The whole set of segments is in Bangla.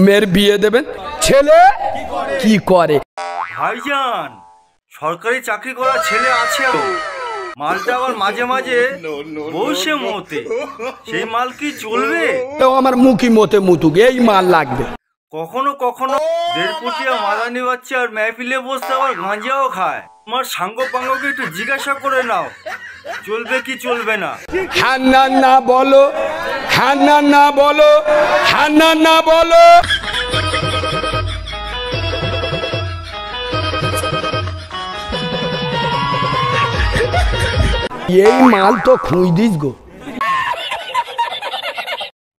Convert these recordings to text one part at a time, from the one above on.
মেয়ের বিয়ে দেবেন। ছেলে কি করে? ভাইজান, সরকারি চাকরি করা ছেলে আছে, মালটা আবার মাঝে মাঝে বসে মতে, সেই মাল কি চলবে? তো আমার মুখি মতে মুতুক, এই মাল লাগবে। কখনো কখনো দেড়পুটিয়া মাদানি বাচ্চা আর মেহফিলে বসতে আবার গাঁজাও খায়। আমার সাঙ্গ পাঙ্গকে একটু জিজ্ঞাসা করে নাও, চলবে কি চলবে না। হ্যাঁ না না বলো, হ্যাঁ না না বলো, হ্যাঁ না না বলো। এই মাল তো খুঁজ দিস গো।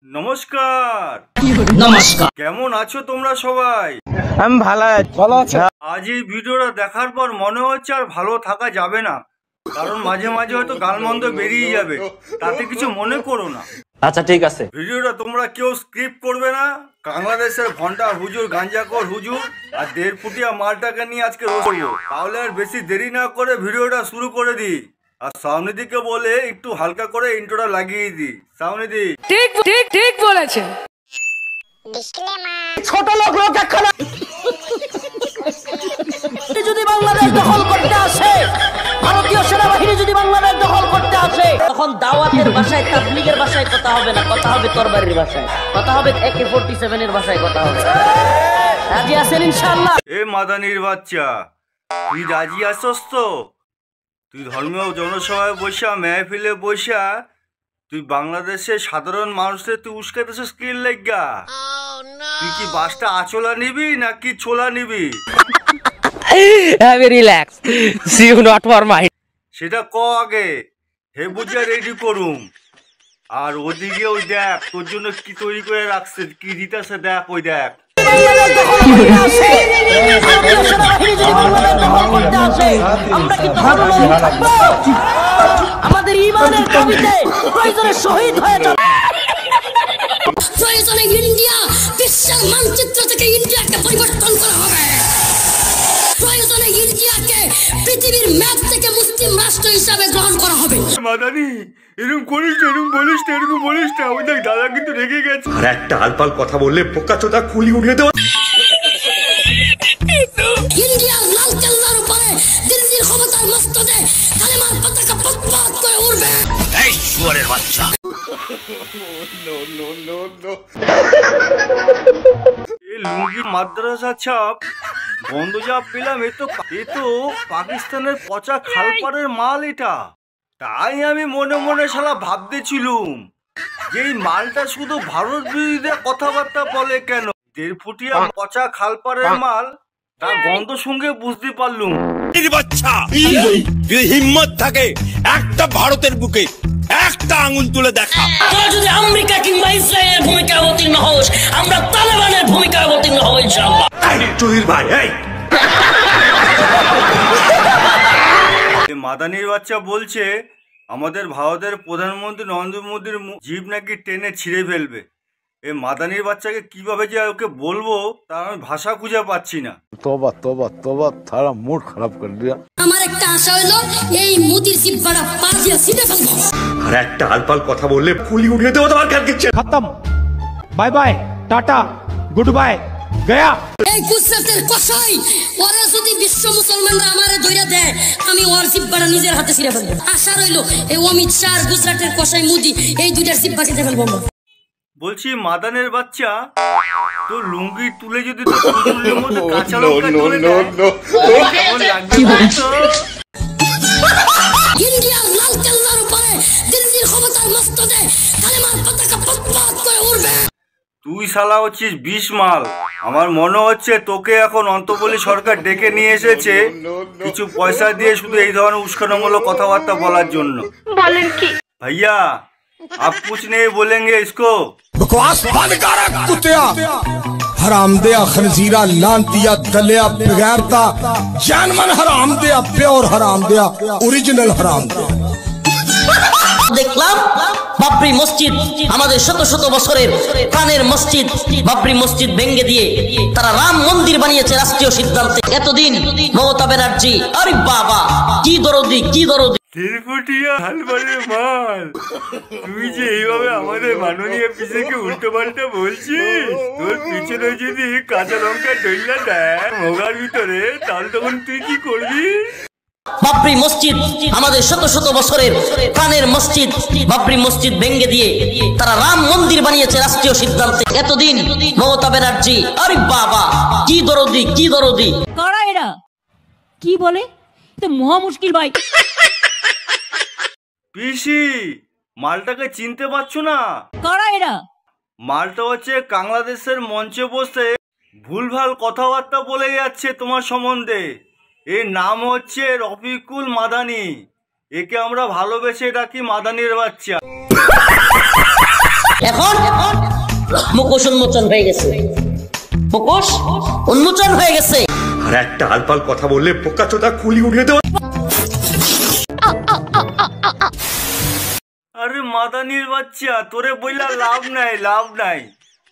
নমস্কার। নমস্কার। কেমন আছো তোমরা সবাই? আমি ভালো আছি। আজ এই ভিডিওটা দেখার পর মনে হচ্ছে আর ভালো থাকা যাবে না, কারণ মাঝে মাঝে হয়তো গালমন্দ বেরিয়ে যাবে, তাতে কিছু মনে করো না। আচ্ছা ঠিক আছে। ভিডিওটা তোমরা কেউ স্ক্রিপ্ট করবে না। বাংলাদেশের ঘন্টা হুজুর, গাঞ্জাকর হুজুর আর দেড়পুটিয়া মালটাকে নিয়ে আজকে রোজ করবো। তাহলে আর বেশি দেরি না করে ভিডিওটা শুরু করে দিই। আর সাউনিদিকে বলে একটু হালকা করে ইন্ট্রোটা লাগিয়ে দিই। সাউনিদি ঠিক ঠিক ঠিক বলেছেন। ছোট লোক একখানা যদি বাংলাদেশ দখল করতে আসে, ভারতীয় সেনাবাহিনী যদি বাংলাদেশ দখল করতে আসে, তখন দাওয়াতের ভাষায়, তাবলীগের ভাষায় কথা হবে না, কথা হবে তরবারির ভাষায়, কথা হবে AK-47 এর ভাষায় কথা হবে। রাজি আছেন ইনশাআল্লাহ? এ মাদানির বাচ্চা, তুই রাজি আসস তো? তুই ধর্মীয় জনসভায় বসা, মেহফিলে বসা, তুই বাংলাদেশের সাধারণ মানুষদের তুই উস্কাতেছিস স্কিল লেগা। তুই কি বাসটা আচলা নিবি নাকি ছোলা নিবি? Relax, see you not for my. সেটা ক আগে, হে বুঝা রেডি করুম। আর ওদিকে ওই দেখ তোর জন্য কি তৈরি করে রাখছে, কি দিতেছে দেখ, ওই দেখ। আমাদের ঈমানের দাবিতে প্রয়োজনে শহীদ হয়ে যাবে। প্রয়োজনে ইন্ডিয়া বিশ্বের মানচিত্র থেকে ইন্ডিয়াকে পরিবর্তন করা হবে। প্রয়োজনে ইন্ডিয়াকে পৃথিবীর ম্যাপ থেকে মুসলিম রাষ্ট্র হিসাবে গ্রহণ করা হবে। মাদানি এরকম করিস না, এরকম বলিস না, এরকম বলিস না। ওই দেখ দাদা কিন্তু রেগে গেছে। আর একটা আলপাল কথা বললে পোকা চোদা খুলি উড়িয়ে দেওয়া। ইন্ডিয়ার লাল কেল্লার উপরে দিল্লির ক্ষমতার মস্তদে কালেমার পতাকা পতপাত করে উড়বে। এই শুয়োরের বাচ্চা। এই লুঙ্গি মাদ্রাসা ছাপ বন্ধ যা পেলাম, এ তো পাকিস্তানের পচা খালপাড়ের মাল এটা। তাই আমি মনে মনে শালা ভাবতেছিলুম যে এই মালটা শুধু ভারত বিরোধীদের কথাবার্তা বলে কেন। দেড়ফুটিয়া পচা খালপাড়ের মাল, তার গন্ধ সঙ্গে বুঝতে পারলুম। বাচ্চা যদি হিম্মত থাকে একটা ভারতের বুকে একটা আঙুল তুলে দেখা। তোরা যদি আমেরিকা কিংবা ইসরায়েলের ভূমিকা অবতীর্ণ হোস, আমরা তালেবানের ভূমিকা অবতীর্ণ হব ইনশাআল্লাহ। চুরির ভাই, এই মাদানির বাচ্চা বলছে আমাদের ভারতের প্রধানমন্ত্রী নরেন্দ্র মোদীর জিভ নাকি টেনে ছিঁড়ে ফেলবে। এই মাদানির বাচ্চাকে কিভাবে যে ওকে বলবো তার আমি ভাষা খুঁজে পাচ্ছি না। তোবা তোবা তোবা, তারা মুড খারাপ করে দিয়া। আমার একটা আশা হইলো এই মোদির জিব্বাটা পাজিয়া ছিঁড়ে ফেলবো। আর একটা আলপাল কথা বললে খুলি উড়িয়ে দেওয়া তোমার কার কিচ্ছে। খতম, bye bye, tata, good bye, Gaya. এই গুজরাটের কসাই, ওরা যদি বিশ্ব মুসলমানরা আমারে ধইরা দেয়, আমি ওর জিব্বাটা নিজের হাতে ছিঁড়ে ফেলবো। আশা রইলো এই অমিত শাহ, গুজরাটের কসাই মোদি, এই দুইটার জিব্বা কেটে ফেলবো। বলছি মাদানের বাচ্চা, তো লুঙ্গি তুলে যদি তো চুলের মধ্যে কাঁচা লঙ্কা তুলে দেয়, কেমন লাগবে তো? ইন্ডিয়ার লাল কেল্লার উপরে দিল্লির ক্ষমতার মস্তদে কালেমার পতাকা পতপাত করে উড়বে। তুই শালা হচ্ছিস 20 মাল। আমার মনে হচ্ছে তোকে এখন অন্তর্বর্তী সরকার ডেকে নিয়ে এসেছে কিছু পয়সা দিয়ে শুধু এই ধরনের উস্কানিমূলক কথাবার্তা বলার জন্য। বলেন কি? भैया आप कुछ नहीं बोलेंगे इसको? बकवास बंद कर कुत्तिया, हरामदिया, खनजीरा, लांतिया, दलिया, बगैरता, जानमन हरामदिया, प्योर हरामदिया, ओरिजिनल हरामदिया। দেখলাম বাবরি মসজিদ আমাদের শত শত বছরের প্রাণের মসজিদ, বাবরি মসজিদ ভেঙে দিয়ে তারা রাম মন্দির বানিয়েছে রাষ্ট্রীয় সিদ্ধান্তে। এতদিন মমতা ব্যানার্জি, আরে বাবা কি দরদি, কি দরদি। তিরকুটিয়া হালবারের মাল, তুই যে এইভাবে আমাদের মাননীয় পিসিকে উল্টো পাল্টা বলছিস, তোর পিছনে যদি কাঁচা লঙ্কা ডইলা দেয় মোগার ভিতরে, তাহলে তখন তুই কি করবি? বাবরি মসজিদ আমাদের শত শত বছরের প্রাণের মসজিদ, বাবরি মসজিদ ভেঙে দিয়ে তারা রাম মন্দির বানিয়েছে রাষ্ট্রীয় সিদ্ধান্তে। এতদিন মমতা ব্যানার্জি, আরে বাবা কি দরদি, কি দরদি। কারা এরা, কি বলে, তো মহা মুশকিল ভাই। পিসি মালটাকে চিনতে পারছো না? কারা এরা? মালটা হচ্ছে বাংলাদেশের মঞ্চে বসে ভুলভাল কথাবার্তা বলে যাচ্ছে তোমার সম্বন্ধে। এর নাম হচ্ছে রফিকুল মাদানি, একে আমরা ভালোবেসে ডাকি মাদানির বাচ্চা। এখন মুখোশ উন্মোচন হয়ে গেছে, মুখোশ উন্মোচন হয়ে গেছে। আর একটা আলপাল কথা বললে বোকাচোদা কুলি উঠিয়ে দেওয়া। আরে মাদানির বাচ্চা, তোরে বইলা লাভ নাই, লাভ নাই।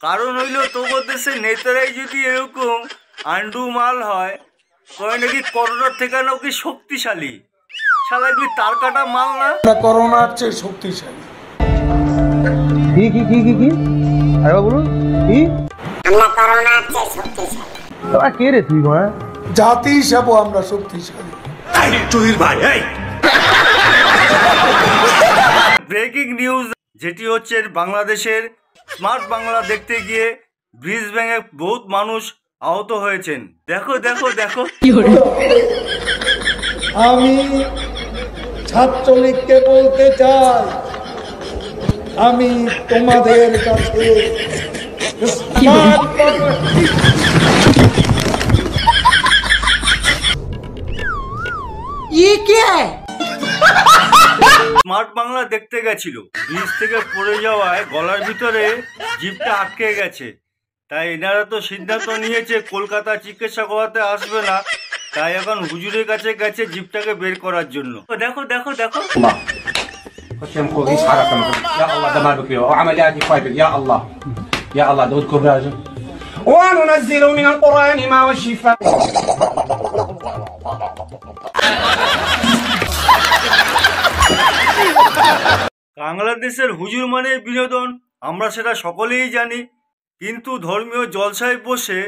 কারণ হইল তোর দেশে নেতারাই যদি এরকম আন্ডু মাল হয়, কয় নাকি করোনার থেকে নাকি শক্তিশালী। শালা এগুলি তার কাটা মাল না? করোনার চেয়ে শক্তিশালী। কি কি কি কি কি আরে বলুন কি? আমরা করোনার চেয়ে শক্তিশালী। তোরা কে রে তুই? জাতি হিসাবে আমরা শক্তিশালী। চুরির ভাই, এই ব্রেকিং নিউজ, যেটি হচ্ছে বাংলাদেশের স্মার্ট বাংলা দেখতে গিয়ে ব্রিজ ভেঙে বহুত মানুষ আহত হয়েছেন। দেখো দেখো দেখো। আমি ছাত্রলীগকে বলতে চাই, আমি তোমাদের কাছে স্মার্ট বাংলা দেখতে গেছিল, ব্রিজ থেকে পড়ে যাওয়ায় গলার ভিতরে জিভটা আটকে গেছে। তাই এনারা তো সিদ্ধান্ত নিয়েছে কলকাতা চিকিৎসা করাতে আসবে না, তাই এখন হুজুরের কাছে গেছে জিভটাকে বের করার জন্য। দেখো দেখো দেখো। বাংলাদেশের হুজুর মানে বিনোদন, আমরা সেটা সকলেই জানি। কিন্তু ধর্মীয় জলসায় বসে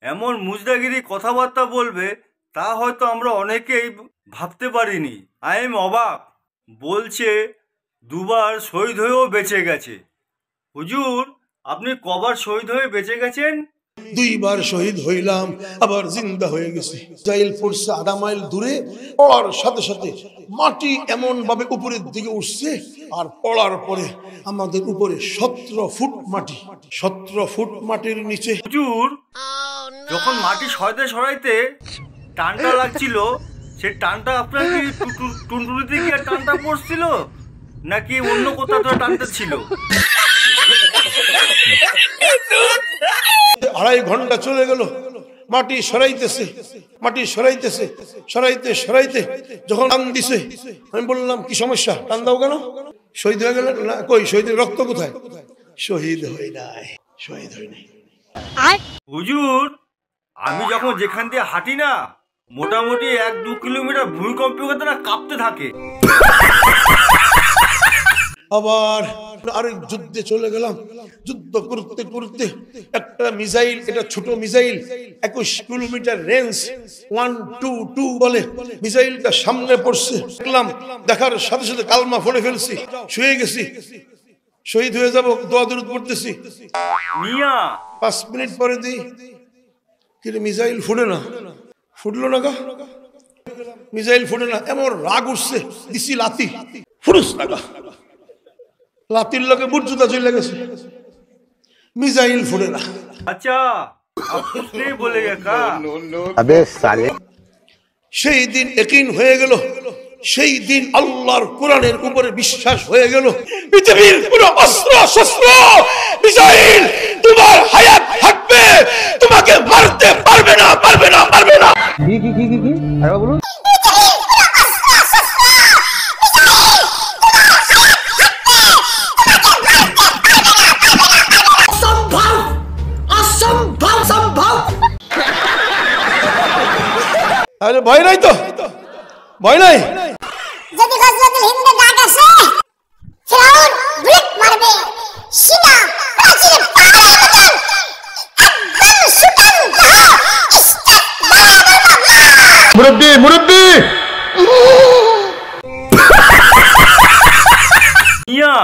এমন মুজদাগিরি কথাবার্তা বলবে, তা হয়তো আমরা অনেকেই ভাবতে পারিনি। আই এম অবাক। বলছে দুবার শহীদ হয়েও বেঁচে গেছে। হুজুর, আপনি কবার শহীদ হয়ে বেঁচে গেছেন? দুইবার শহীদ হইলাম, আবার জিন্দা হয়ে গেছি। জাইল পড়ছে আধা মাইল দূরে, পড়ার সাথে সাথে মাটি এমন ভাবে উপরের দিকে উঠছে, আর পড়ার পরে আমাদের উপরে 17 ফুট মাটি, 17 ফুট মাটির নিচে। হুজুর, যখন মাটি সরাইতে সরাইতে টানটা লাগছিল, সে টানটা আপনার কি টুনটুনিতে গিয়ে টানটা পড়ছিল, নাকি অন্য কোথাও ধরে টানটা ছিল? 2.5 ঘন্টা চলে গেল, মাটি সরাইতেছে, মাটি সরাইতেছে, সরাইতে সরাইতে যখন টান দিছে, আমি বললাম কি সমস্যা, টান দাও কেন? শহীদ হয়ে গেলেন না? কই শহীদের রক্ত কোথায়? শহীদ হই নাই, শহীদ হই নাই। হুজুর, আমি যখন যেখান দিয়ে হাঁটি না, মোটামুটি 1-2 কিলোমিটার ভূমিকম্প না কাঁপতে থাকে। আবার আরেক যুদ্ধে চলে গেলাম, যুদ্ধ করতে করতে একটা মিসাইল, এটা ছোট মিসাইল, 21 কিলোমিটার রেঞ্জ, 122 বলে, মিসাইলটা সামনে পড়ছে, দেখলাম, দেখার সাথে সাথে কালমা পড়ে ফেলছি, শুয়ে গেছি, শহীদ হয়ে যাব, দোয়া দরুদ পড়তেছি। 5 মিনিট পরে দিই, কিন্তু মিসাইল ফুটে না, ফুটলো না গা, মিসাইল ফুটে না, এমন রাগ উঠছে, দিছি লাতি, ফুরুস লাগা, লাতির লগে বুটজুতা চলে গেছে, মিসাইল ফুটে না। আচ্ছা, আপনি বলে গেকা। আবে সালে, সেই দিন ইয়াকিন হয়ে গেল, সেই দিন আল্লাহর কোরআনের উপরে বিশ্বাস হয়ে গেল। পৃথিবীর পুরো অস্ত্র শস্ত্র মিসাইল তোমার হায়াত থাকবে, তোমাকে মারতে পারবে না, পারবে না, পারবে না। কি কি কি কি কি আরে বলুন। আরে ভয় নাই তো, ভয় নাই। যদি গজলাতুল হিন্দে ডাক আসে ফিরাউন ব্রেক মারবে সিনা প্রাচীরে পাহাড়ের মতন একদম সুটান দাও স্টেপ বরাবর বাবা। মুরব্বি মুরব্বি মিয়া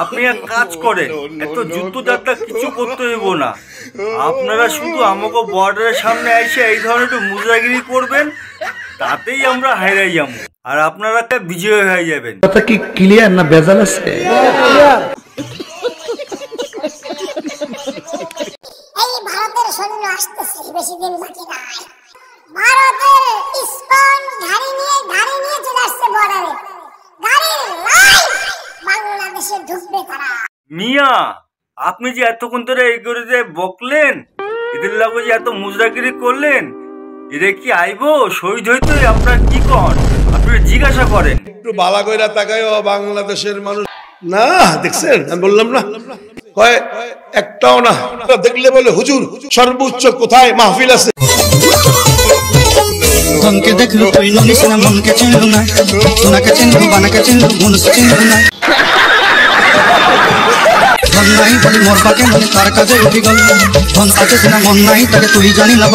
আপনি এক কাজ করেন, এত যুদ্ধযাত্রা কিছু করতে হইব না। আপনারা শুধু আমাকে বর্ডারের সামনে এসে এই ধরনের একটু মুজরাগিরি করবেন, তাতেই আমরা হাইরাই যাবো আর আপনারা বিজয় হয়ে যাবেন। কথা কি ক্লিয়ার না বেজাল আছে? এই ভারতের সৈন্য আসতেছে, বেশি দিন বাকি নাই। ভারতের ইস্কন গাড়ি নিয়ে চলে আসছে বর্ডারে। গাড়ির লাইন বাংলাদেশে ঢুকবে তারা। মিয়া আপনি যে এতক্ষণ ধরে এই করে যে বকলেন, এদের লাগো যে এত মুজরাগিরি করলেন, এরা কি আইবো শহীদ হইতে? আপনার কি কন? আপনি জিজ্ঞাসা করেন। একটু বালা কইরা তাকায় বাংলাদেশের মানুষ না, দেখছেন আমি বললাম না, কয় একটাও না। দেখলে বলে হুজুর সর্বোচ্চ কোথায় মাহফিল আছে। ধনকে দেখলু তুই ননিস না, মনকে চিনলু না, সোনাকে চিনলু বানাকে চিনলু মনুষ চিনলু না। ধন নাই বলি মোর পাকে মনে তার কাজে উঠি গল, ধন আছে সিনা মন নাই তাকে তুই জানি না।